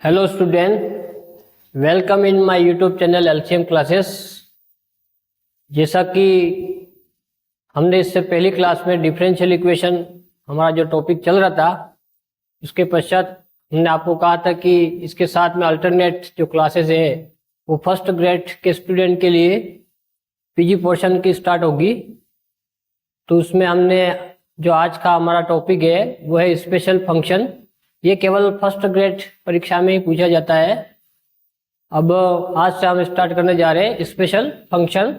Hello student, welcome in my YouTube channel LCM classes. जैसा कि हमने इससे पहली क्लास में डिफरेंशियल इक्वेशन हमारा जो टॉपिक चल रहा था, उसके पश्चात हमने आपको कहा था कि इसके साथ में अल्टरनेट जो क्लासेस है वो फर्स्ट ग्रेड के स्टूडेंट के लिए पीजी पोर्शन की स्टार्ट होगी। तो उसमें हमने जो आज का हमारा टॉपिक है वो है स्पेशल फंक्शन। ये केवल फर्स्ट ग्रेड परीक्षा में ही पूछा जाता है। अब आज से हम स्टार्ट करने जा रहे हैं स्पेशल फंक्शन।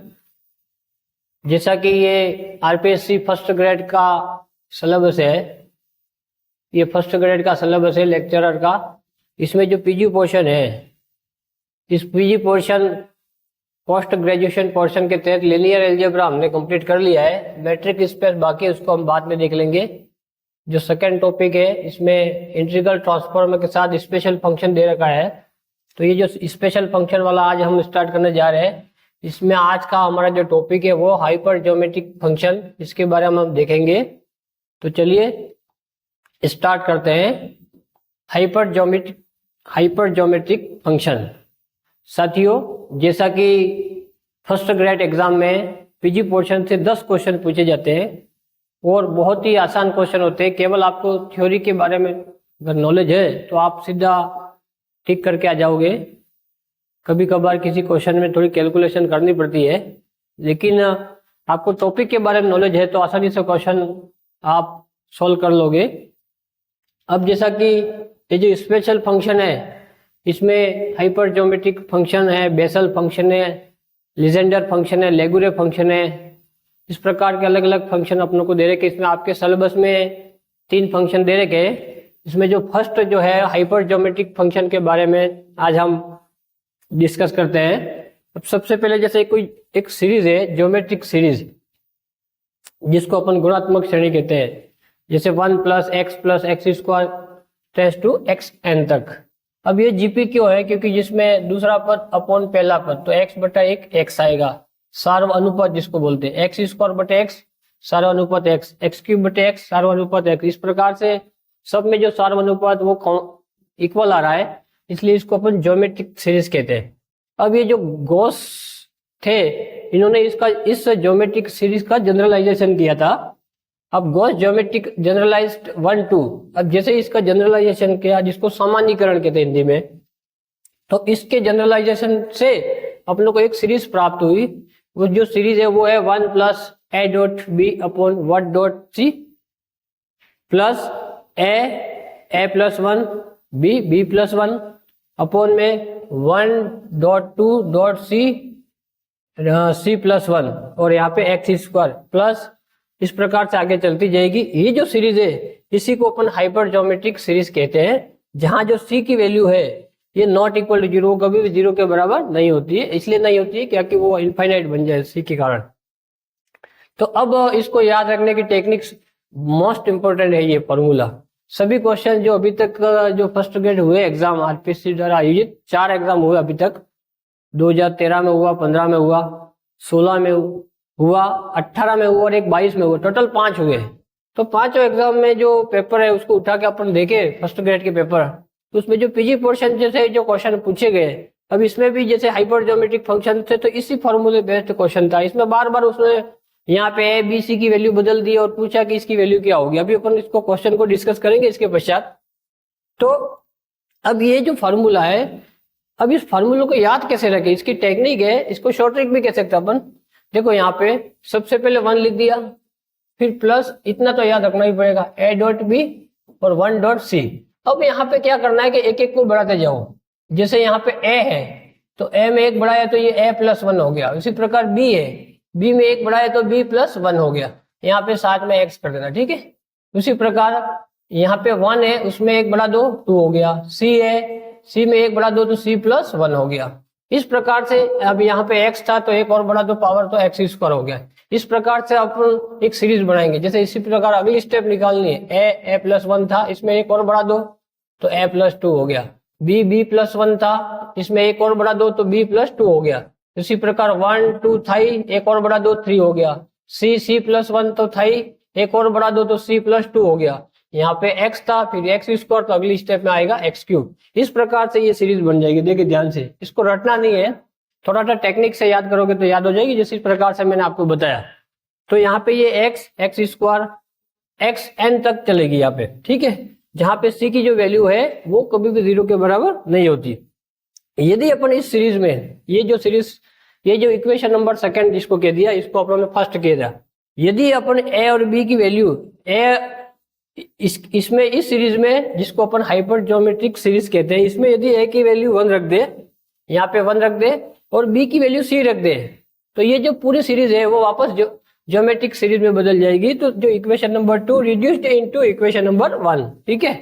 जैसा कि ये आरपीएससी फर्स्ट ग्रेड का सिलेबस है, ये फर्स्ट ग्रेड का सिलेबस है लेक्चरर का। इसमें जो पीजी पोर्शन है, इस PG portion post graduation portion के तहत लिनियर अलजेब्रा हमने कंप्लीट कर लिया है। मैट्रिक स्पेस बाकी है, उसको हम बाद में देख लेंगे। जो सेकंड टॉपिक है इसमें इंटीग्रल ट्रांसफॉर्म के साथ स्पेशल फंक्शन दे रखा है। तो ये जो स्पेशल फंक्शन वाला आज हम स्टार्ट करने जा रहे हैं, इसमें आज का हमारा जो टॉपिक है वो हाइपर ज्योमेट्रिक फंक्शन, इसके बारे में हम देखेंगे। तो चलिए स्टार्ट करते हैं। Hyper geometric function. साथियों, जैसा कि फर्स्ट ग्रेड एग्जाम में पीजी पोर्शन से 10 क्वेश्चन पूछे जाते हैं और बहुत ही आसान क्वेश्चन होते हैं। केवल आपको थ्योरी के बारे में अगर नॉलेज है तो आप सीधा ठीक करके आ जाओगे। कभी कभार किसी क्वेश्चन में थोड़ी कैलकुलेशन करनी पड़ती है, लेकिन आपको टॉपिक के बारे में नॉलेज है तो आसानी से क्वेश्चन आप सॉल्व कर लोगे। अब जैसा कि ये जो स्पेशल फंक्शन है, इसमें हाइपर ज्योमेट्रिक फंक्शन है, बेसल फंक्शन है, लीजेंडर फंक्शन है, लेगुरे फंक्शन है। इस प्रकार के अलग अलग फंक्शन अपनों को दे रखे। इसमें आपके सिलेबस में 3 फंक्शन दे रखे। इसमें जो फर्स्ट जो है हाइपर ज्योमेट्रिक फंक्शन के बारे में आज हम डिस्कस करते हैं। अब सबसे पहले जैसे कोई एक सीरीज है, ज्योमेट्रिक सीरीज, जिसको अपन गुणात्मक श्रेणी कहते हैं। जैसे 1 + x टेंड्स टू xn तक। अब ये जीपी क्यों है? क्योंकि जिसमें दूसरा पद अपॉन पहला पद, तो x/1 x आएगा। सार्व अनुपात जिसको बोलते हैं, x² x सार्व अनुपात x, x³ x सार्व अनुपात x। इस प्रकार से सब में जो सार्व अनुपात वो इक्वल आ रहा है, इसलिए इसको अपन ज्योमेट्रिक सीरीज कहते हैं। अब ये जो गॉस थे, इन्होंने इस ज्योमेट्रिक सीरीज का जनरलाइजेशन किया था। अब गॉस ज्योमेट्रिक जनरलाइज्ड 1 2। अब जैसे इसका जनरलाइजेशन किया, जिसको सामान्यीकरण कहते हैं हिंदी में, तो इसके जनरलाइजेशन से अपन लोग को एक सीरीज प्राप्त हुई। वो जो सीरीज है वो है 1 + a.b/1.c plus a+1 b+1 upon में 1.2.c c+1 और यहाँ पे x² प्लस, इस प्रकार से आगे चलती जाएगी। ये जो सीरीज है इसी को अपन हाइपर ज्योमेट्रिक सीरीज कहते हैं, जहां जो c की वैल्यू है ये नॉट इक्वल टू 0, कभी भी 0 के बराबर नहीं होती है। इसलिए नहीं होती है क्योंकि वो इनफाइनाइट बन जाए c के कारण। तो अब इसको याद रखने की टेक्निक्स मोस्ट इंपोर्टेंट है ये फॉर्मूला। सभी क्वेश्चन जो अभी तक जो फर्स्ट ग्रेड हुए एग्जाम आरपीएससी द्वारा आयोजित 4 एग्जाम हुए अभी तक। 2013 में हुआ, 15 में हुआ, 16 में हुआ, 18 में हुआ और एक 22 में हुआ। टोटल 5 हुए। तो 5 एग्जाम में जो पेपर है उसको उठा के अपन देखे फर्स्ट ग्रेड के पेपर, तो उसमें जो पीजी पोर्शन जैसे जो क्वेश्चन पूछे गए, अब इसमें भी जैसे हाइपर ज्योमेट्रिक फंक्शन थे तो इसी फॉर्मूले बेस्ड क्वेश्चन था। इसमें बार बार उसने यहाँ पे ए बी सी की वैल्यू बदल दी और पूछा कि इसकी वैल्यू क्या होगी। अभी अपन इसको क्वेश्चन को डिस्कस करेंगे इसके पश्चात। तो अब ये जो फॉर्मूला है, अब इस फॉर्मूले को याद कैसे रखें, इसकी टेक्निक है। इसको शॉर्ट ट्रिक भी कह सकते हैं अपन। देखो यहाँ पे सबसे पहले 1 लिख दिया, फिर प्लस, इतना तो याद रखना ही पड़ेगा, a.b और 1.c। अब यहाँ पे क्या करना है कि एक एक को बढ़ाते जाओ। जैसे यहाँ पे a है तो a में 1 बढ़ाया तो ये a+1 हो गया। इसी प्रकार b है, b में 1 बढ़ाया तो b+1 हो गया। यहाँ पे साथ में x कर देना, ठीक है। उसी प्रकार यहाँ पे 1 है, उसमें 1 बढ़ा दो 2 हो गया। c है, c में 1 बढ़ा दो तो c+1 हो गया। इस प्रकार से अब यहाँ पे x था तो 1 और बढ़ा दो पावर तो x² हो गया। इस प्रकार से अपन एक सीरीज बनाएंगे। जैसे इसी प्रकार अगली स्टेप निकालनी है, a+1 था, इसमें 1 और बढ़ा दो तो a+2 हो गया। b+1 था, इसमें 1 और बढ़ा दो तो b+2 हो गया। इसी प्रकार 1 2 था, 1 और बढ़ा दो 3 हो गया। c+1 तो था, 1 और बढ़ा दो तो c+2 हो गया। यहाँ पे x था, फिर एक्स स्क्वायर, तो अगली स्टेप में आएगा एक्स क्यूब। इस प्रकार से ये सीरीज बन जाएगी। देखिए ध्यान से, इसको रटना नहीं है, थोड़ा सा टेक्निक से याद करोगे तो याद हो जाएगी, जिस प्रकार से मैंने आपको बताया। तो यहाँ पे ये एक्स स्क्वायर एक्स एन तक चलेगी यहाँ पे, ठीक है, जहाँ पे c की जो वैल्यू है वो कभी भी 0 के बराबर नहीं होती। यदि अपन इस सीरीज में ये जो इक्वेशन नंबर सेकंड जिसको कह दिया, इसको अपन ने फर्स्ट कह दिया, यदि अपन a और b की वैल्यू इसमें इस सीरीज में, जिसको अपन हाइपर ज्योमेट्रिक सीरीज कहते हैं, इसमें यदि a की वैल्यू 1 रख दे, यहाँ पे 1 रख दे, और b की वैल्यू c रख दे, तो ये जो पूरी सीरीज है वो वापस ज्योमेट्रिक सीरीज में बदल जाएगी। तो जो equation number 2 reduced into equation number 1, ठीक है।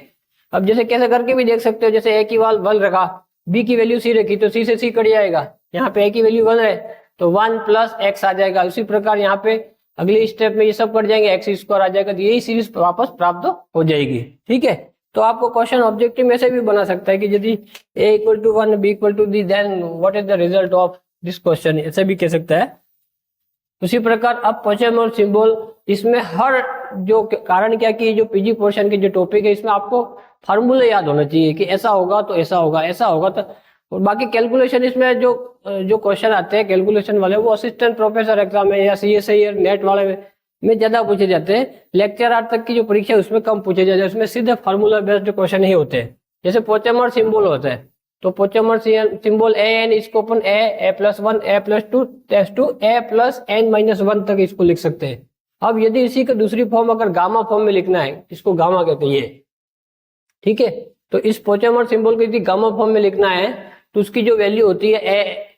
अब जैसे कैसे करके भी देख सकते हो, जैसे a की वैल्यू 1 रखा, b की वैल्यू c रखी, तो c से c कट जाएगा। यहाँ पे a की वैल्यू 1 है तो 1 प्लस x आ जाएगा। उसी प्रकार यहाँ पे अगले स्टेप में ये सब कट जाएंगे, एक्स स्क्वायर आ जाएगा, तो यही सीरीज वापस प्राप्त हो जाएगी, ठीक है। तो आपको क्वेश्चन ऑब्जेक्टिव में से भी बना सकता है कि यदि a equal to 1 b equal to d, then what is the result of this question, ऐसे भी कह सकता है। उसी प्रकार अब पोचेमोर सिंबल, इसमें हर जो कारण क्या कि जो पीजी पोर्शन के जो टॉपिक है, इसमें आपको फार्मूले याद होना चाहिए कि ऐसा होगा तो ऐसा होगा, ऐसा होगा तो, और बाकी कैलकुलेशन इसमें जो क्वेश्चन आते हैं कैलकुलेशन वाले, वो असिस्टेंट प्रोफेसर एग्जाम में या CSI नेट वाले में ज्यादा पूछे जाते हैं। लेक्चरर तक की जो परीक्षा है उसमें कम पूछे जाते हैं, उसमें सीधे फार्मूला बेस्ड क्वेश्चन ही होते हैं। जैसे पोचेमोर सिंबल होता है, तो पोचेमोर सिंबल an, इसको अपन a+1 a+2 a+n-1 तक इसको लिख सकते हैं। अब यदि इसी का दूसरी फॉर्म अगर गामा फॉर्म में लिखना है, इसको गामा कहते हैं, ठीक है, तो इस पोचेमोर सिंबल को यदि गामा फॉर्म में लिखना है तो उसकी जो वैल्यू होती है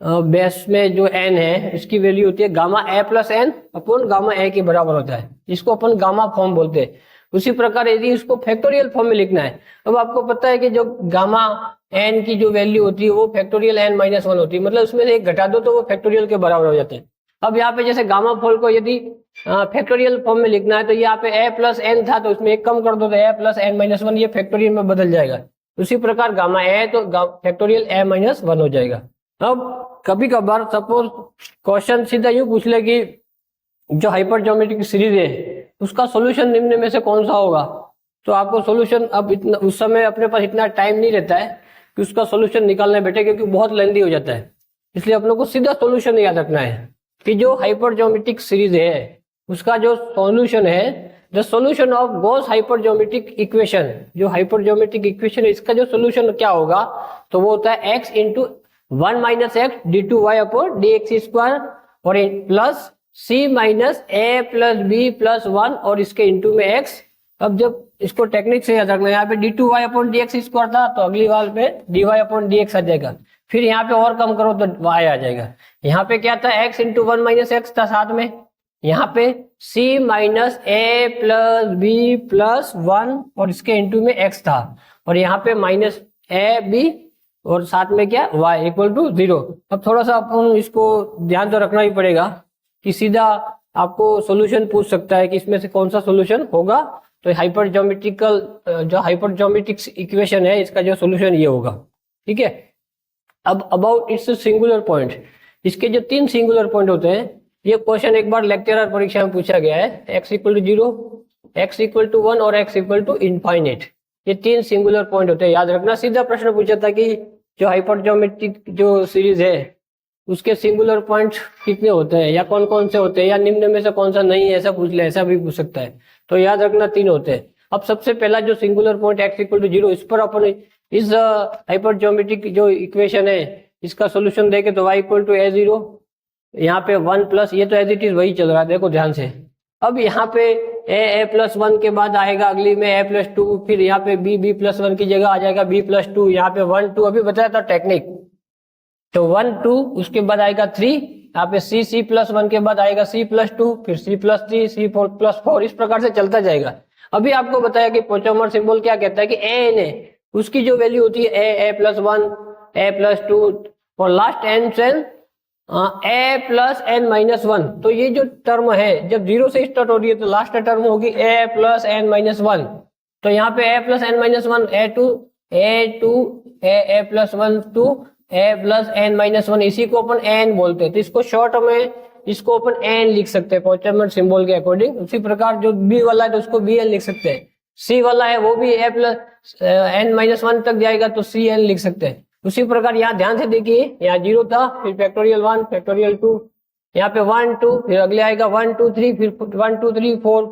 बेस में जो n है, इसकी वैल्यू होती है gamma a+n upon gamma a के बराबर होता है, इसको अपन गामा फॉर्म बोलते हैं। उसी प्रकार यदि इसको फैक्टोरियल फॉर्म में लिखना है, अब आपको पता है कि जो गामा n की जो वैल्यू होती है वो फैक्टोरियल n-1 होती है, मतलब उसमें से एक घटा दो तो वो फैक्टोरियल के बराबर हो जाते हैं। अब यहाँ पे जैसे गामा फॉर्म को यदि फैक्टोरियल फॉर्म में लिखना है, तो यहाँ पे a+n था, तो उसमें एक कम कर दो तो a+n-1, ये फैक्टोरियल में बदल जाएगा। उसी प्रकार गामा a तो फैक्टोरियल a-1 हो जाएगा। अब कभी कभार सपोज क्वेश्चन सीधा यूं पूछ ले कि जो हाइपर ज्योमेट्रिक सीरीज है उसका सॉल्यूशन निम्न में से कौन सा होगा, तो आपको सॉल्यूशन अब इतना उस समय अपने पास इतना टाइम नहीं रहता है कि उसका सॉल्यूशन निकालना बेटे, क्योंकि बहुत लेंदी हो जाता है। इसलिए अपने को सीधा सॉल्यूशन याद रखना है कि जो हाइपर ज्योमेट्रिक सीरीज है उसका जो सॉल्यूशन है, the solution of Gauss hyper geometric equation, जो हाइपर ज्योमेट्रिक इक्वेशन है इसका जो सॉल्यूशन क्या होगा, तो वो होता है x into 1 minus x d2y upon dx² और plus c minus a plus b plus 1 और इसके इंटू में x। अब जब इसको टेक्निक से याद रखना, यहाँ पे d2y अपॉन dx² था, तो अगली बार पे dy अपॉन dx आ जाएगा, फिर यहाँ पे और कम करो तो y आ जाएगा। यहाँ पे क्या था, x इंटू 1 माइनस एक्स था साथ में, यहाँ पे c minus a plus b plus 1 और इसके इंटू में x था, और यहाँ पे माइनस a b और साथ में क्या y इक्वल टू 0। अब थोड़ा सा अपन इसको ध्यान तो रखना ही पड़ेगा कि सीधा आपको सॉल्यूशन पूछ सकता है कि इसमें से कौन सा सॉल्यूशन होगा, तो हाइपर ज्योमेट्रिक इक्वेशन है इसका जो सॉल्यूशन ये होगा, ठीक है। अब अबाउट इट्स सिंगुलर पॉइंट, इसके जो 3 सिंगुलर पॉइंट होते हैं, ये क्वेश्चन एक बार लेक्चरर परीक्षा में पूछा गया है, x equal to 0, x equal to 1 और x इक्वल टू इनफाइनाइट, ये 3 सिंगुलर पॉइंट होते हैं, याद रखना। सीधा प्रश्न पूछा था कि जो हाइपर ज्योमेट्रिक जो सीरीज है उसके सिंगुलर पॉइंट कितने होते हैं या कौन कौन से होते हैं या निम्न में से कौन सा नहीं है, ऐसा पूछ ले, ऐसा भी पूछ सकता है। तो याद रखना 3 होते हैं। अब सबसे पहला जो singular point x equal to 0, इस पर अपन इस हाइपर ज्योमेट्रिक जो इक्वेशन है इसका सोल्यूशन देखे तो y इक्वल टू a0, यहाँ पे 1 प्लस, ये तो एज इट इज वही चल रहा है, देखो ध्यान से। अब यहाँ पे a+1 के बाद आएगा अगली में a+2, फिर यहाँ पे b+1 की जगह आ जाएगा b+2, यहाँ पे 1 2 अभी बताया था टेक्निक, तो 1 2 उसके बाद आएगा 3, यहाँ पे c+1 के बाद आएगा c+2, फिर c+3 c+4, इस प्रकार से चलता जाएगा। अभी आपको बताया कि पोचेमोर सिंबल क्या कहता है कि an है, उसकी जो वैल्यू होती है a+1 a+2 और लास्ट n से a+n-1, तो ये जो टर्म है जब 0 से स्टार्ट हो रही है तो लास्ट टर्म होगी a+n-1, तो यहाँ पे a+n-1 a2 a+1 2 a+n-1, इसी को अपन n बोलते हैं, तो इसको शॉर्ट में इसको अपन n लिख सकते हैं पोचेमोर सिंबल के अकॉर्डिंग। उसी प्रकार जो b वाला है तो उसको bn लिख सकते हैं। सी वाला है वो भी ए प्लस एन माइनस वन तक जाएगा तो सी एन लिख सकते हैं। उसी प्रकार यहाँ ध्यान से देखिए, यहाँ 0 था, फिर फैक्टोरियल 1, फैक्टोरियल 2, यहाँ पे 1 2, फिर अगले आएगा 1 2 3, फिर 1 2 3 4,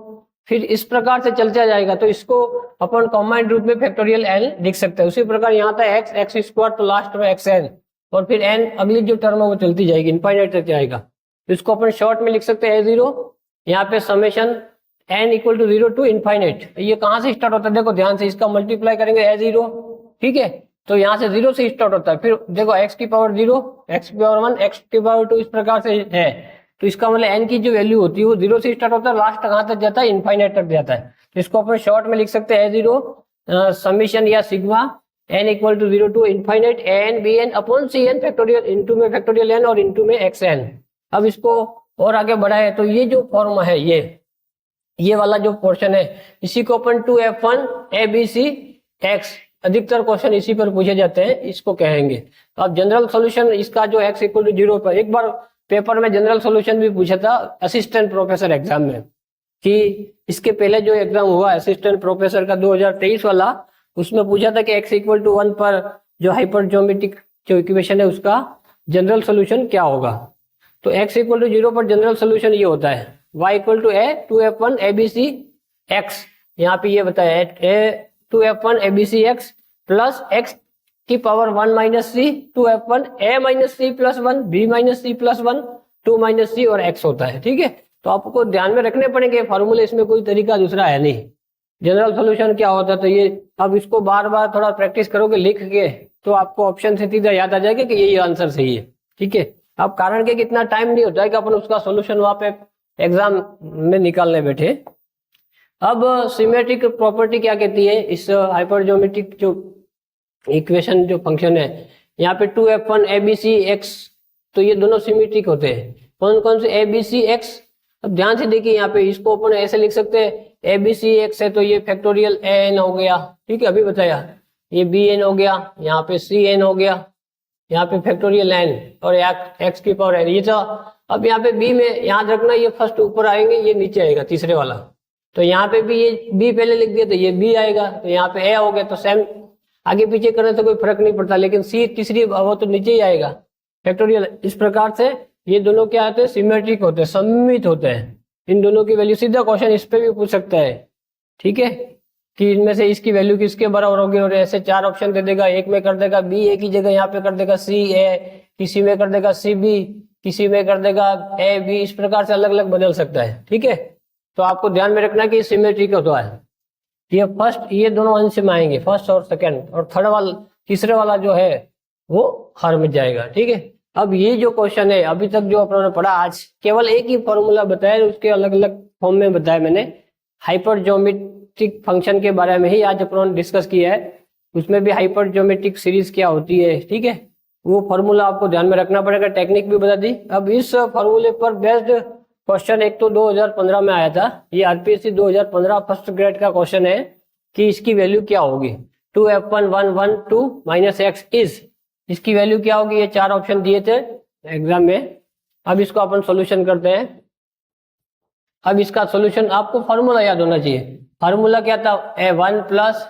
फिर इस प्रकार से चलता जाएगा। तो इसको अपन कॉम्बाइंड रूप में फैक्टोरियल एन लिख सकते हैं। उसी प्रकार यहाँ था एक्स एक्स स्क्वायर, तो लास्ट में एक्स एन, और फिर एन अगली जो टर्म है वो चलती जाएगी, इनफाइनाइट तक जाएगा। तो इसको अपन शॉर्ट में लिख सकते हैं A0, यहाँ पे summation n equal to 0 to infinite. ये कहाँ से स्टार्ट होता है, देखो ध्यान से, इसका मल्टीप्लाई करेंगे A0, ठीक है, तो यहाँ से 0 से स्टार्ट होता है। फिर देखो x की पावर 0, x की पावर 1, x की पावर 2, इस प्रकार से है। तो इसका मतलब n की जो वैल्यू होती है वो 0 से स्टार्ट होता है, लास्ट कहाँ तक जाता है, इनफाइनाइट तक जाता है। तो इसको अपन शॉर्ट में लिख सकते हैं A0 समेशन या sigma n equal to 0 to infinite an bn upon cn factorial, into में फैक्टोरियल n और इनटू में xn। अब इसको और आगे बढ़ाए तो ये जो फॉर्म है, ये वाला जो पोर्शन है, इसी को अपन 2f1 abc x, अधिकतर क्वेश्चन इसी पर पूछे जाते हैं, इसको कहेंगे। तो अब जनरल सॉल्यूशन इसका जो x इक्वल टू 0 पर, एक बार पेपर में जनरल सॉल्यूशन भी पूछा था असिस्टेंट प्रोफेसर एग्जाम में, कि इसके पहले जो एग्जाम हुआ असिस्टेंट प्रोफेसर का 2023 वाला, उसमें पूछा था कि x इक्वल टू 1 पर जो हाइपर ज्योमेट्रिक जो इक्वेशन है उसका जनरल सोल्यूशन क्या होगा। तो x इक्वल टू 0 पर जनरल सोल्यूशन ये होता है y equal to a 2f1 abc x, यहाँ पे ये बताया a 2f1 abc x plus x की power 1 minus c 2f1 a minus c plus 1 b minus c plus 1 2 minus c और x होता है, ठीक है। तो आपको ध्यान में रखने पड़ेंगे फॉर्मूले, इसमें कोई तरीका दूसरा है नहीं। जनरल सोल्यूशन क्या होता है, तो ये अब इसको बार बार थोड़ा प्रैक्टिस करोगे लिख के, तो आपको ऑप्शन से सीधा याद आ जाएगा कि यही आंसर सही है, ठीक है। अब कारण के कितना टाइम नहीं होता है कि अपन उसका सोल्यूशन वहां पे एग्जाम में निकालने बैठे। अब सिमेट्रिक प्रॉपर्टी क्या कहती है, इस हाइपर ज्योमेट्रिक जो इक्वेशन जो फंक्शन है, यहाँ पे 2f1 abc x, तो ये दोनों सिमेट्रिक होते हैं। कौन कौन से abc x, अब ध्यान से देखिए, यहाँ पे इसको अपन ऐसे लिख सकते हैं abc x है तो ये फैक्टोरियल an हो गया, ठीक है, अभी बताया, ये bn हो गया, यहाँ पे cn हो गया, यहाँ पे फैक्टोरियल n और x की पावर n, ये तो। अब यहाँ पे b में याद रखना, ये फर्स्ट ऊपर आएंगे, ये नीचे आएगा तीसरे वाला, तो यहाँ पे भी ये b पहले लिख दिया तो ये b आएगा, तो यहाँ पे a हो गया, तो सेम आगे पीछे करने से कोई फर्क नहीं पड़ता, लेकिन c तीसरी वो तो नीचे ही आएगा फैक्टोरियल। इस प्रकार से ये दोनों क्या होते हैं, सिमेट्रिक होते हैं, सममित होते हैं। इन दोनों की वैल्यू, सीधा क्वेश्चन इस पे भी पूछ सकता है, ठीक है, कि इनमें से इसकी वैल्यू किसके बराबर होगी, और ऐसे 4 ऑप्शन दे देगा, एक में कर देगा b a की जगह यहाँ पे कर देगा c a, किसी में कर देगा c b, किसी में कर देगा a b, इस प्रकार से अलग अलग बदल सकता है, ठीक है। तो आपको ध्यान में रखना कि सिमेट्रिक होता है, ये फर्स्ट, ये दोनों अंश में आएंगे, फर्स्ट और सेकंड, और थर्ड वाला तीसरे वाला जो है वो हर में जाएगा, ठीक है। अब ये जो क्वेश्चन है अभी तक जो अपनों ने पढ़ा, आज केवल एक ही फॉर्मूला बताया, उसके अलग अलग फॉर्म में बताया मैंने। हाइपर ज्योमेट्रिक फंक्शन के बारे में ही आज अपनों ने डिस्कस किया है, उसमें भी हाइपर ज्योमेट्रिक सीरीज क्या होती है, ठीक है, वो फॉर्मूला आपको ध्यान में रखना पड़ेगा, टेक्निक भी बता दी। अब इस फॉर्मूले पर बेस्ड क्वेश्चन एक तो 2015 में आया था, ये आरपीएससी 2015 फर्स्ट ग्रेड का क्वेश्चन है कि इसकी वैल्यू क्या होगी, 2f1 1 1 2 माइनस एक्स इज, इसकी वैल्यू क्या होगी, ये 4 ऑप्शन दिए थे एग्जाम में। अब इसको अपन सोल्यूशन करते हैं। अब इसका सोल्यूशन आपको फॉर्मूला याद होना चाहिए, फॉर्मूला क्या था, a1 plus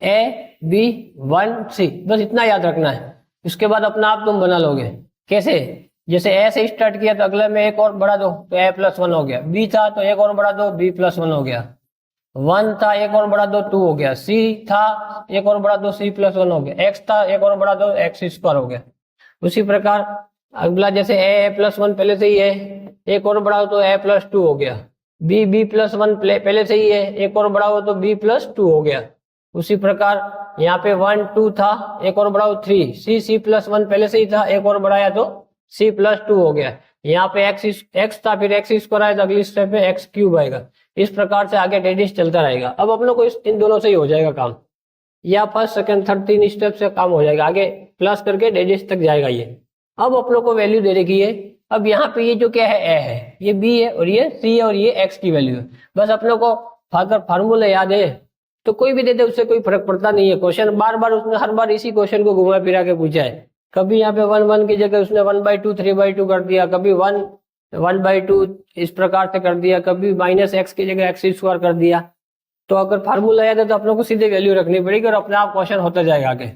a b 1 c, बस इतना याद रखना है। उसके बाद अपना आप तुम बना लोगे, कैसे, जैसे a से स्टार्ट किया तो अगले में एक और बढ़ा दो तो a प्लस 1 हो गया, b था तो एक और बढ़ा दो b प्लस 1 हो गया, 1 था एक और बढ़ा दो 2 हो गया, c था एक और बढ़ा दो c प्लस 1 हो गया, x था एक और बढ़ा दो x स्क्वायर हो गया। उसी प्रकार अगला जैसे a प्लस 1 पहले से ही है, एक और बढ़ाओ तो a प्लस 2 हो गया, b प्लस 1 पहले से ही है, एक और बढ़ाओ तो b प्लस 2 हो गया। उसी प्रकार यहाँ पे 1 2 था, एक और बढ़ाओ 3, c प्लस 1 पहले से ही था, एक और बढ़ाया तो c प्लस 2 हो गया। यहाँ पे x था, फिर x स्क्वायर आया तो अगली स्टेप में x क्यूब आएगा। इस प्रकार से आगे डेडिश चलता रहेगा। अब हम लोग को इन दोनों से ही हो जाएगा काम, या फर्स्ट सेकंड थर्ड 3 स्टेप से काम हो जाएगा, आगे प्लस करके डेडिश तक जाएगा ये। अब आप लोग को वैल्यू दे रखी है, अब यहाँ पे ये जो क्या है a है, ये b है और ये c है और ये x की वैल्यू है। बस अपने को अगर फार्मूला याद है तो कोई भी दे दे उससे कोई फर्क पड़ता नहीं है। क्वेश्चन बार बार उसने हर बार इसी क्वेश्चन को घुमा फिरा के पूछा है, कभी यहाँ पे 1 1 की जगह उसने 1/2 3/2 कर दिया, कभी 1 1/2 इस प्रकार से कर दिया, कभी माइनस एक्स की जगह एक्स स्क्वायर कर दिया। तो अगर फार्मूला याद है तो अपने को सीधे वैल्यू रखनी पड़ेगी और अपने आप क्वेश्चन होता जाएगा आगे।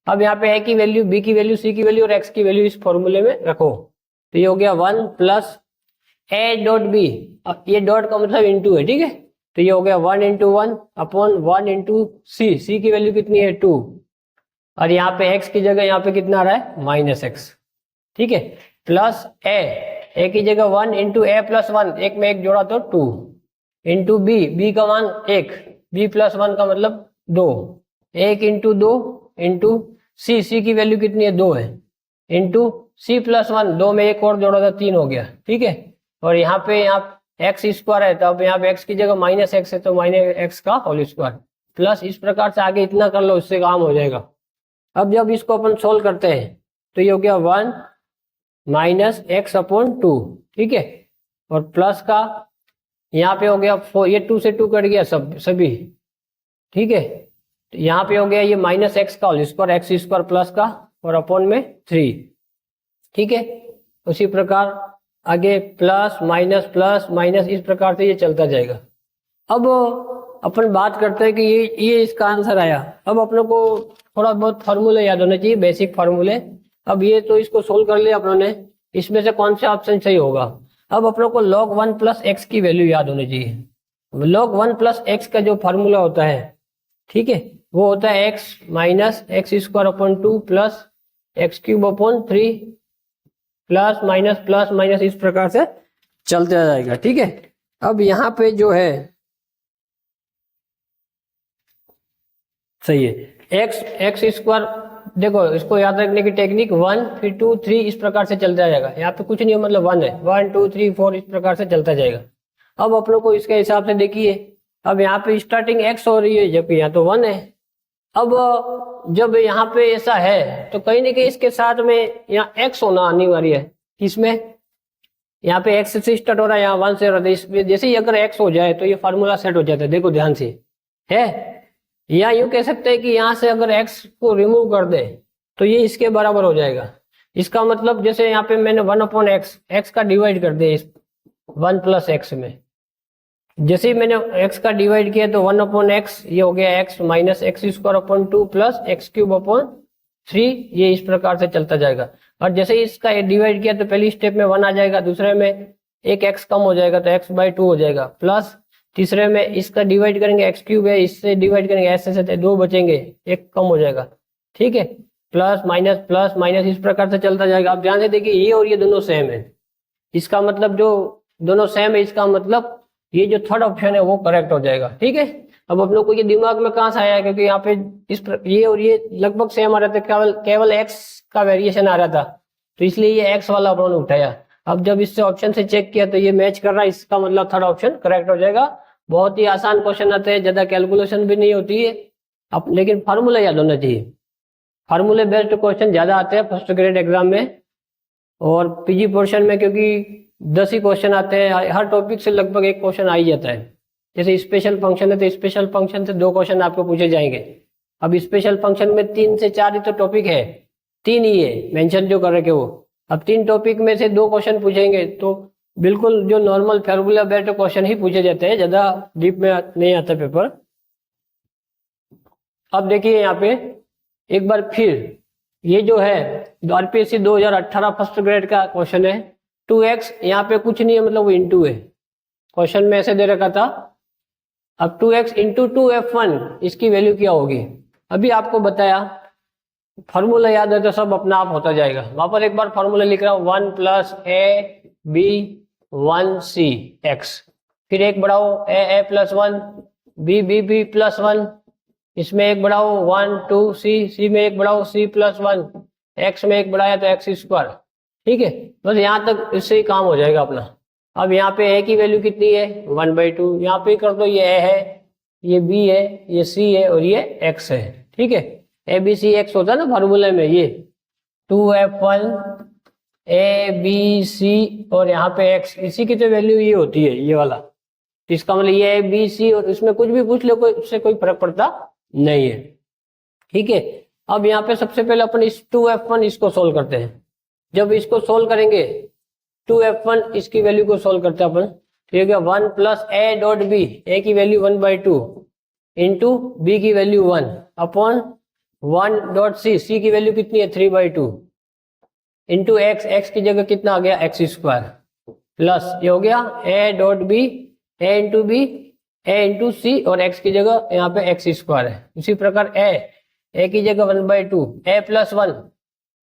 अब यहाँ पे ए की वैल्यू, बी की वैल्यू, सी की वैल्यू और एक्स की वैल्यू इस फॉर्मूले में रखो। तो ये हो गया 1 प्लस ए डॉट बी, अब ये डॉट का मतलब इंटू है, ठीक है। तो ये हो गया 1 इंटू 1 अपॉन 1 इंटू सी, सी की वैल्यू कितनी है 2, और यहाँ पे एक्स की जगह यहाँ पे कितना आ रहा है माइनस एक्स, ठीक है। प्लस ए की जगह 1 इंटू ए प्लस 1, एक में एक जोड़ा तो 2, इंटू बी, बी का मान 1, बी प्लस 1 का मतलब 2, 1 इंटू 2 इंटू सी, सी की वैल्यू कितनी है 2 है, इंटू सी प्लस 1, 2 में एक और जोड़ा तो 3 हो गया, ठीक है। और यहाँ पे एक्स स्क्वायर है, तो अब यहाँ पे एक्स की जगह माइनस एक्स है तो माइनस एक्स का होल स्क्वायर, प्लस इस प्रकार से आगे इतना कर लो, इससे काम हो जाएगा। अब जब इसको अपन सोल्व करते हैं तो ये हो गया 1 माइनस एक्स अपॉन 2, ठीक है। और प्लस का यहाँ पे हो गया 4, ये 2 से 2 कट गया सभी, ठीक है। तो यहाँ पे हो गया ये माइनस एक्स का whole square, X square plus का और अपॉन में 3, ठीक है। उसी प्रकार आगे प्लस माइनस इस प्रकार से ये चलता जाएगा। अब अपन बात करते हैं कि ये इसका आंसर आया। अब अपनों को थोड़ा बहुत फार्मूले याद होने चाहिए, बेसिक फार्मूले। अब ये तो इसको सोल्व कर लिया अपनों ने, इसमें से कौन सा ऑप्शन सही होगा। अब अपनों को log 1 प्लस एक्स की वैल्यू याद होनी चाहिए। log 1 प्लस एक्स का जो फार्मूला होता है, ठीक है, वो होता है x minus x square upon 2 plus x cube upon 3 plus minus इस प्रकार से चलते जाएगा, ठीक है। अब यहाँ पे जो है सही है एक्स स्क्वायर, देखो इसको याद रखने की टेक्निक 1 फिर 2 3 इस प्रकार से चलता जाएगा। यहाँ पे कुछ नहीं है, मतलब 1 है, 1 2 3 4 इस प्रकार से चलता जाएगा। अब अपनों को इसके हिसाब से देखिए, अब यहाँ पे स्टार्टिंग एक्स हो रही है जबकि यहाँ तो 1 है। अब जब यहाँ पे ऐसा है तो कहीं ना कहीं इसके साथ में यहाँ एक्स होना अनिवार्य है। इसमें यहाँ पे एक्स से स्टार्ट हो रहा है, यहाँ 1 से हो रहा है, जैसे ही अगर एक्स हो जाए तो ये फार्मूला सेट हो जाता है। देखो ध्यान से है, या यूं कह सकते हैं कि यहाँ से अगर एक्स को रिमूव कर दे तो ये इसके बराबर हो जाएगा। इसका मतलब जैसे यहाँ पे मैंने 1 अपॉन एक्स का डिवाइड कर दिया इस 1 प्लस एक्स में, जैसे ही मैंने एक्स का डिवाइड किया तो 1 अपॉन एक्स, ये हो गया x minus x square upon 2 plus x cube upon 3, ये इस प्रकार से चलता जाएगा। और जैसे ही इसका डिवाइड किया तो पहली स्टेप में 1 आ जाएगा, दूसरे में एक एक्स कम हो जाएगा तो एक्स बाई 2 हो जाएगा, प्लस तीसरे में इसका डिवाइड करेंगे एक्स क्यूब है, इससे डिवाइड करेंगे ऐसे से 2 बचेंगे, एक कम हो जाएगा, ठीक है। प्लस माइनस इस प्रकार से चलता जाएगा। अब ध्यान से देखिए ये और ये दोनों सेम है, इसका मतलब जो दोनों सेम है इसका मतलब ये जो थर्ड ऑप्शन है वो करेक्ट हो जाएगा, ठीक है। अब आप लोग को ये दिमाग में कहां से आया है, क्योंकि यहाँ पे ये और ये लगभग सेम आ रहा था, केवल एक्स का वेरिएशन आ रहा था, तो इसलिए ये एक्स वाला अपने उठाया। अब जब इससे ऑप्शन से चेक किया तो ये मैच कर रहा है, इसका मतलब थर्ड ऑप्शन करेक्ट हो जाएगा। बहुत ही आसान क्वेश्चन आते हैं, ज्यादा कैलकुलेशन भी नहीं होती है, अब लेकिन फार्मूला याद होना चाहिए। फार्मूले बेस्ड क्वेश्चन ज्यादा आते हैं फर्स्ट ग्रेड एग्जाम में, और पीजी पोर्शन में क्योंकि 10 ही क्वेश्चन आते हैं, हर टॉपिक से लगभग एक क्वेश्चन आ ही जाता है। जैसे स्पेशल फंक्शन है तो स्पेशल फंक्शन से 2 क्वेश्चन आपको पूछे जाएंगे। अब स्पेशल फंक्शन में 3 से 4 ही तो टॉपिक है, 3 ही है मेंशन जो कर रखे वो। अब 3 टॉपिक में से 2 क्वेश्चन पूछेंगे तो बिल्कुल जो नॉर्मल फॉर्मूला बेस्ड क्वेश्चन ही पूछे जाते हैं, ज्यादा डीप में नहीं आता पेपर। अब देखिए यहाँ पे एक बार फिर ये जो है आरपीएससी 2018 फर्स्ट ग्रेड का क्वेश्चन है, 2x, यहाँ पे कुछ नहीं है मतलब वो इंटू है, क्वेश्चन में ऐसे दे रखा था। अब 2x इंटू 2f1 इसकी वैल्यू क्या होगी, अभी आपको बताया, फार्मूला याद है तो सब अपना आप होता जाएगा। वहां पर एक बार फार्मूला लिख रहा हूं, 1 plus A B 1 C X, फिर एक बढ़ाओ ए प्लस 1 बी प्लस 1, इसमें एक बढ़ाओ 1 2 सी में एक बढ़ाओ सी प्लस 1, एक्स में एक बढ़ाया तो एक्स स्क्वायर, ठीक है। बस यहाँ तक इससे ही काम हो जाएगा अपना। अब यहाँ पे ए की वैल्यू कितनी है 1/2, यहाँ पे कर दो, ये ए है, ये बी है, ये सी है और ये एक्स है, ठीक है। ए बी सी एक्स होता है ना फार्मूले में, ये 2f1 ए बी सी और यहाँ पे एक्स, इसी की तो वैल्यू ये होती है, ये वाला। तो इसका मतलब ये ए बी सी और इसमें कुछ भी पूछ लो कोई उससे कोई फर्क पड़ता नहीं है, ठीक है। अब यहाँ पे सबसे पहले अपन इस 2f1 इसको सोल्व करते हैं। जब इसको सोल्व करेंगे 2f1 इसकी वैल्यू को सोल्व करते हैं अपन, ठीक है। 1 प्लस ए डॉट बी, ए की वैल्यू 1/2 इंटू बी की वैल्यू 1 अपॉन 1.c, सी की वैल्यू कितनी है 3/2 इंटू एक्स, एक्स की जगह कितना आ गया एक्स स्क्वायर प्लस ये हो गया a dot b, a into b, a into c और एक्स की जगह यहाँ पे एक्स स्क्वायर है। इसी प्रकार ए की जगह 1/2 ए प्लस 1,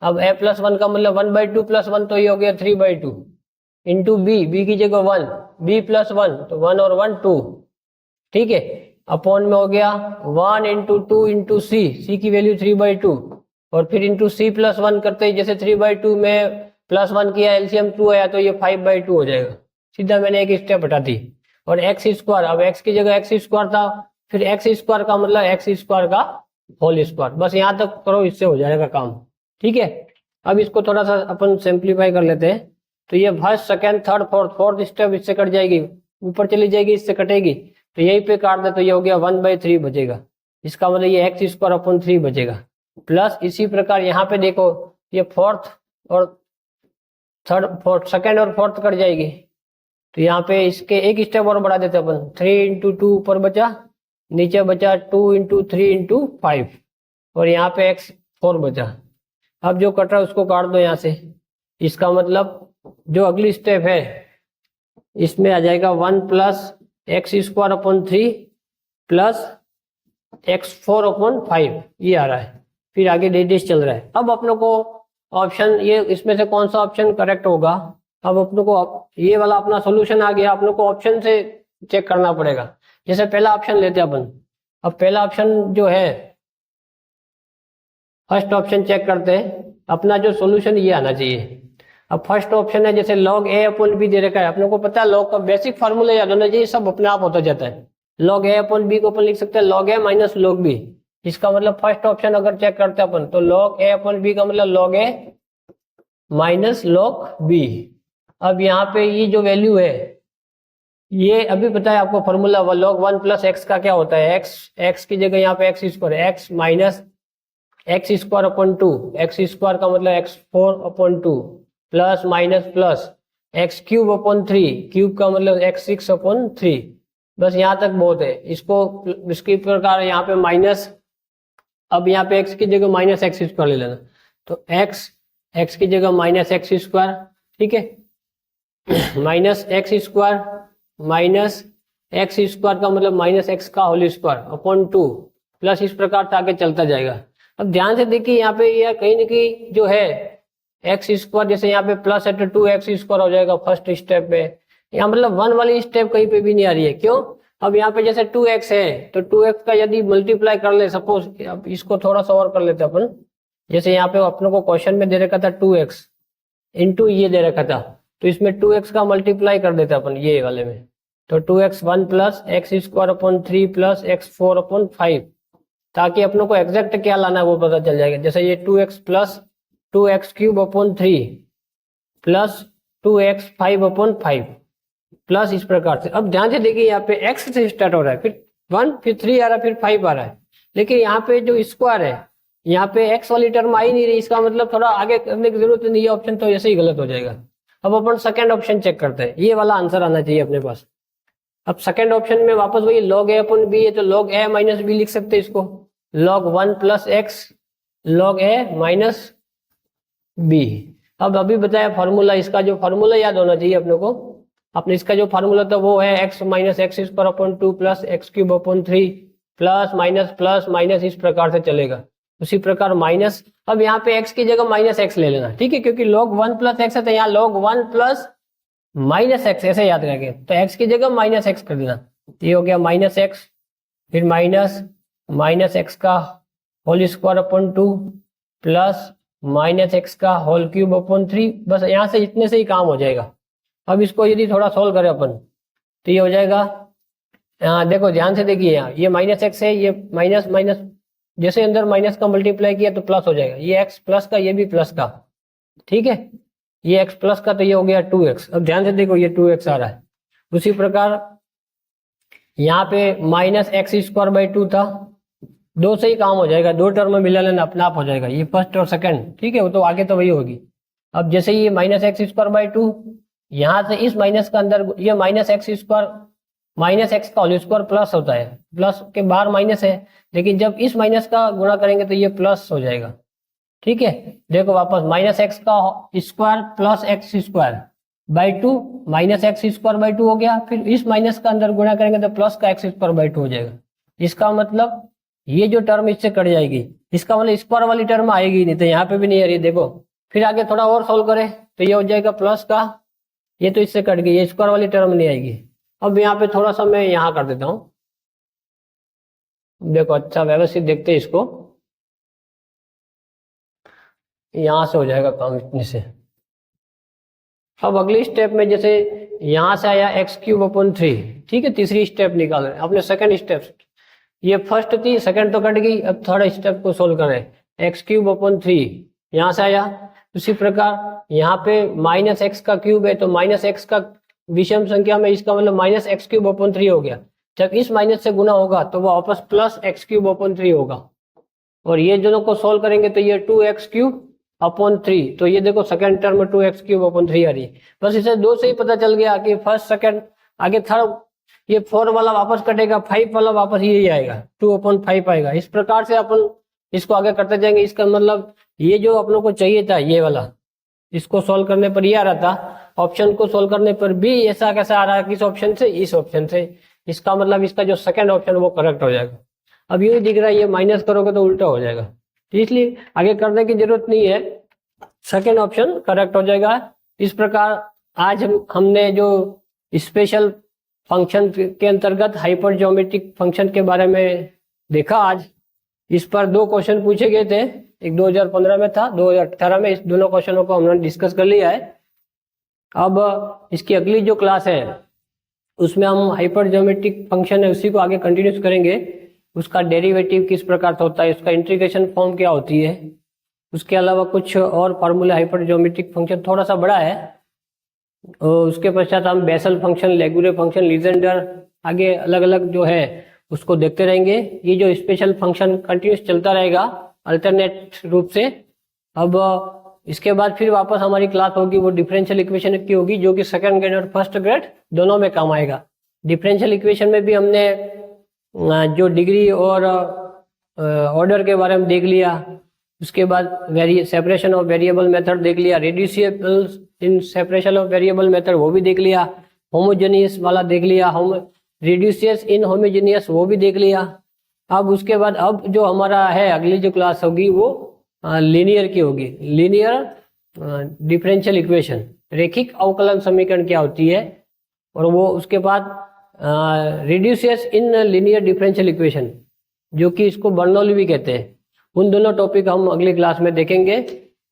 अब ए प्लस 1 का मतलब 1/2 प्लस 1 तो ये हो गया 3/2 इंटू बी की जगह 1, बी प्लस 1 तो 1 और 1 2, ठीक है, अपॉन में हो गया 1 इंटू 2 इंटू सी की वैल्यू 3/2 और फिर इंटू सी प्लस 1 करते ही जैसे 3/2 में प्लस 1 किया एलसीएम 2 आया तो ये 5/2 हो जाएगा, सीधा मैंने एक स्टेप हटा दी। और एक्स स्क्वायर, अब एक्स की जगह एक्स स्क्वायर था, फिर एक्स स्क्वायर का मतलब एक्स स्क्वायर का होल स्क्वायर, बस यहाँ तक करो इससे हो जाएगा काम, ठीक है। अब इसको थोड़ा सा अपन सिंप्लीफाई कर लेते हैं, तो ये first second third fourth step इससे कट जाएगी, ऊपर चली जाएगी इससे कटेगी, तो यहीं पे काट दे तो ये हो गया 1/3 बचेगा, इसका मतलब ये एक्स स्क्वायर अपॉन 3 बचेगा। प्लस इसी प्रकार यहाँ पे देखो ये फोर्थ सेकेंड और फोर्थ कट जाएगी, तो यहाँ पे इसके एक स्टेप और बढ़ा देते अपन, 3 इंटू 2 ऊपर बचा, नीचे बचा 2 इंटू 3 इंटू 5 और यहाँ पे एक्स 4 बचा। अब जो कट रहा है उसको काट दो यहाँ से, इसका मतलब जो अगली स्टेप है इसमें आ जाएगा 1 plus x square upon 3 plus x4 upon 5, ये आ रहा है, फिर आगे डेश चल रहा है। अब अपनों को ऑप्शन ये इसमें से कौन सा ऑप्शन करेक्ट होगा, अब अपनों को ये वाला अपना सॉल्यूशन आ गया, अपनों को ऑप्शन से चेक करना पड़ेगा। जैसे पहला ऑप्शन लेते हैं अपन, अब पहला ऑप्शन जो है फर्स्ट ऑप्शन चेक करते हैं, अपना जो सॉल्यूशन ये आना चाहिए। अब फर्स्ट ऑप्शन है जैसे log a अपॉन बी दे रखा है, अपने को पता है log का बेसिक फार्मूला याद होना चाहिए, सब अपने आप होता जाता है। log a अपॉन बी को अपन लिख सकते हैं log a minus log b, इसका मतलब फर्स्ट ऑप्शन अगर चेक करते हैं अपन तो log a अपॉन बी का मतलब log a minus log b। अब यहाँ पे ये जो वैल्यू है ये अभी पता है आपको फॉर्मूला log 1 प्लस एक्स का क्या होता है, एक्स की जगह यहाँ पे x square, x minus x square upon 2, x square का मतलब x4 upon 2 plus minus plus x cube upon 3, cube का मतलब x6 अपॉन 3, बस यहाँ तक बहुत है। इसको इसकी प्रकार यहाँ पे माइनस, अब यहाँ पे x की जगह माइनस एक्स स्क्वायर ले लेना, तो x की जगह माइनस एक्स स्क्वायर, ठीक है, minus x square minus x square का मतलब माइनस एक्स का होल स्क्वायर अपॉन 2 प्लस इस प्रकार से आगे चलता जाएगा। अब ध्यान से देखिए यहाँ पे यह कहीं ना कहीं जो है एक्स स्क्वायर, जैसे यहाँ पे प्लस है तो 2x स्क्वायर हो जाएगा फर्स्ट स्टेप पे, यहाँ मतलब 1 वाली स्टेप कहीं पे भी नहीं आ रही है, क्यों? अब यहाँ पे जैसे 2x है तो 2x का यदि मल्टीप्लाई कर ले सपोज, अब इसको थोड़ा सा और कर लेते अपन, जैसे यहाँ पे अपने को क्वेश्चन में दे रखा था 2x इंटू ये दे रखा था, तो इसमें 2x का मल्टीप्लाई कर देते अपन ये वाले में, तो 2x 1 plus x square upon 3 plus x4 upon 5, ताकि अपनों को एग्जैक्ट क्या लाना है वो पता चल जाएगा। जैसे ये 2x plus 2x cube upon 3 plus 2x 5 upon 5 plus इस प्रकार से। अब ध्यान से देखिए यहाँ पे x से स्टार्ट हो रहा है, फिर 1 फिर 3 आ रहा है फिर 5 आ रहा है, लेकिन यहाँ पे जो स्क्वायर है यहाँ पे x वाली टर्म आ ही नहीं रही, इसका मतलब थोड़ा आगे करने की जरूरत नहीं है, ऑप्शन तो ऐसे ही गलत हो जाएगा। अब अपन सेकेंड ऑप्शन चेक करते हैं, ये वाला आंसर आना चाहिए अपने पास। अब सेकेंड ऑप्शन में वापस वही log a अपॉन b है, तो log a माइनस b लिख सकते हैं इसको, log 1 plus x log a minus b। अब अभी बताया फॉर्मूला, इसका जो फॉर्मूला याद होना चाहिए अपने को, अपने इसका जो फॉर्मूला था वो है x minus x square upon 2 plus x cube upon 3 plus minus इस प्रकार से चलेगा। उसी प्रकार माइनस, अब यहाँ पे x की जगह माइनस एक्स ले लेना, ठीक है, क्योंकि log 1 प्लस एक्स है तो यहाँ log 1 प्लस माइनस एक्स ऐसे याद रखें, तो x की जगह माइनस एक्स कर देना, ये हो गया माइनस एक्स, फिर माइनस एक्स का whole square upon 2 plus minus X का होल क्यूब अपॉन 3, बस यहाँ से इतने से ही काम हो जाएगा। अब इसको यदि थोड़ा सोल्व करें अपन तो ये हो जाएगा, देखो ध्यान से देखिए, यहाँ ये माइनस एक्स है, ये माइनस जैसे अंदर माइनस का मल्टीप्लाई किया तो प्लस हो जाएगा, ये एक्स प्लस का ये भी प्लस का, ठीक है, ये एक्स प्लस का तो ये हो गया 2x। अब ध्यान से देखो ये 2x आ रहा है। उसी प्रकार यहाँ पे माइनस एक्स स्क्वायर बाई 2 था, दो से ही काम हो जाएगा, दो टर्म में मिला लेना अपने आप हो जाएगा, ये फर्स्ट और सेकंड, ठीक है, वो तो आगे तो वही होगी। अब जैसे ये माइनस एक्स स्क्वायर बाई 2, यहाँ से इस माइनस का अंदर ये minus x square minus X का होल स्क्वायर प्लस होता है, प्लस के बाहर माइनस है, लेकिन जब इस माइनस का गुणा करेंगे तो ये प्लस हो जाएगा। ठीक है, देखो वापस माइनस एक्स का square plus x square by two, minus x square by two हो गया, फिर इस माइनस का अंदर गुणा करेंगे तो प्लस का एक्स स्क्वायर बाई टू हो जाएगा। इसका मतलब ये जो टर्म इससे कट जाएगी, इसका मतलब स्क्वायर वाली टर्म आएगी नहीं, तो यहाँ पे भी नहीं आ रही। देखो फिर आगे थोड़ा और सोल्व करें तो ये हो जाएगा प्लस का, ये तो इससे कट गई, ये स्क्वायर वाली टर्म नहीं आएगी। अब यहाँ पे थोड़ा सा मैं यहाँ कर देता हूँ, देखो अच्छा व्यवस्थित देखते हैं इसको, यहां से हो जाएगा काम इतने से। अब अगली स्टेप में जैसे यहां से आया एक्स क्यूब अपॉन 3, ठीक है, तीसरी स्टेप निकाल रहे हैं अपने सेकंड स्टेप, ये फर्स्ट थी, सेकंड तो कट गई, अब थर्ड स्टेप को सोल्व करें। एक्स क्यूब अपॉन 3 यहां से आया, उसी प्रकार यहाँ पे माइनस एक्स का क्यूब है, तो माइनस एक्स का विषम संख्या में, इसका मतलब माइनस एक्स क्यूब अपॉन 3 हो गया। जब इस माइनस से गुना होगा तो वो वापस प्लस एक्स क्यूब अपॉन 3 होगा, और ये दोनों को सोल्व करेंगे तो ये 2x क्यूब अपॉन 3, तो ये देखो सेकंड टर्म में 2x क्यूब अपॉन 3 आ रही है। बस इसे दो से ही पता चल गया कि फर्स्ट सेकंड, आगे थर्ड ये 4 वाला वापस कटेगा, 5 वाला वापस यही आएगा, 2 अपॉन 5 आएगा। इस प्रकार से अपन इसको आगे करते जाएंगे। इसका मतलब ये जो अपनों को चाहिए था ये वाला, इसको सोल्व करने पर ये आ रहा था, ऑप्शन को सोल्व करने पर भी ऐसा कैसा आ रहा है, किस ऑप्शन से, इस ऑप्शन से। इसका मतलब इसका जो सेकंड ऑप्शन वो करेक्ट हो जाएगा। अब ये दिख रहा है, ये माइनस करोगे तो उल्टा हो जाएगा, तो इसलिए आगे करने की जरूरत नहीं है, सेकंड ऑप्शन करेक्ट हो जाएगा। इस प्रकार आज हमने जो स्पेशल फंक्शन के अंतर्गत हाइपर ज्योमेट्रिक फंक्शन के बारे में देखा आज। इस पर 2 क्वेश्चन पूछे गए थे, एक 2015 में था, 2018 में। इस दोनों क्वेश्चनों को हमने डिस्कस कर लिया है। अब इसकी अगली जो क्लास है उसमें हम हाइपर ज्योमेट्रिक फंक्शन है उसी को आगे कंटिन्यूस करेंगे। उसका डेरिवेटिव किस प्रकार से होता है, उसका इंटीग्रेशन फॉर्म क्या होती है, उसके अलावा कुछ और फार्मूला, हाइपर ज्योमेट्रिक फंक्शन थोड़ा सा बड़ा है। और उसके पश्चात हम बेसल फंक्शन, लेगुरे फंक्शन, लीजेंडर, आगे अलग अलग जो है उसको देखते रहेंगे। ये जो स्पेशल फंक्शन कंटिन्यूस चलता रहेगा अल्टरनेट रूप से। अब इसके बाद फिर वापस हमारी क्लास होगी वो डिफरेंशियल इक्वेशन की होगी, जो कि सेकंड ग्रेड और फर्स्ट ग्रेड दोनों में काम आएगा। डिफरेंशियल इक्वेशन में भी हमने जो डिग्री और ऑर्डर के बारे में देख लिया, उसके बाद सेपरेशन ऑफ वेरिएबल मेथड देख लिया, reducible in separation of variable method वो भी देख लिया, होमोजेनियस वाला देख लिया, रिड्यूसियस इन होमोजेनियस वो भी देख लिया। अब उसके बाद अब जो हमारा है अगली जो क्लास होगी वो लीनियर की होगी, लीनियर डिफरेंशियल इक्वेशन, रेखिक अवकलन समीकरण क्या होती है, और वो उसके बाद रिड्यूसियस इन लीनियर डिफरेंशियल इक्वेशन, जो कि इसको बर्नौली भी कहते हैं। उन दोनों टॉपिक हम अगली क्लास में देखेंगे।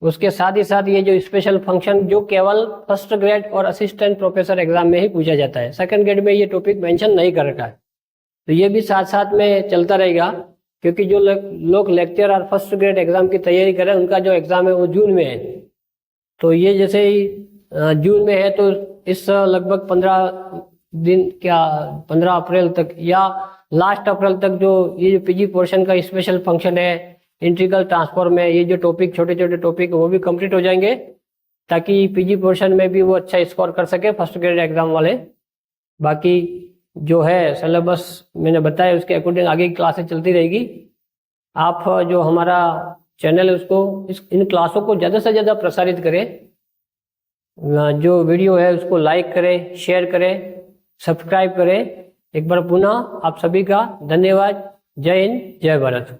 उसके साथ ही साथ ये जो स्पेशल फंक्शन जो केवल फर्स्ट ग्रेड और असिस्टेंट प्रोफेसर एग्जाम में ही पूछा जाता है, सेकंड ग्रेड में ये टॉपिक मेंशन नहीं कर रखा है, तो ये भी साथ साथ में चलता रहेगा। क्योंकि जो लोग लेक्चर और फर्स्ट ग्रेड एग्जाम की तैयारी करें उनका जो एग्जाम है वो जून में है, तो ये जैसे ही जून में है तो इस लगभग 15 दिन, क्या 15 अप्रैल तक या लास्ट अप्रैल तक जो ये जो पीजी पोर्शन का स्पेशल फंक्शन है, इंटीग्रल ट्रांसफॉर्म में ये जो टॉपिक, छोटे छोटे टॉपिक वो भी कंप्लीट हो जाएंगे, ताकि पीजी पोर्शन में भी वो अच्छा स्कोर कर सके फर्स्ट ग्रेड एग्जाम वाले। बाकी जो है सिलेबस मैंने बताया उसके अकॉर्डिंग आगे की क्लासेस चलती रहेगी। आप जो हमारा चैनल है उसको इन क्लासों को ज़्यादा से ज़्यादा प्रसारित करें, जो वीडियो है उसको लाइक करें, शेयर करें, सब्सक्राइब करें। एक बार पुनः आप सभी का धन्यवाद। जय हिंद, जय भारत।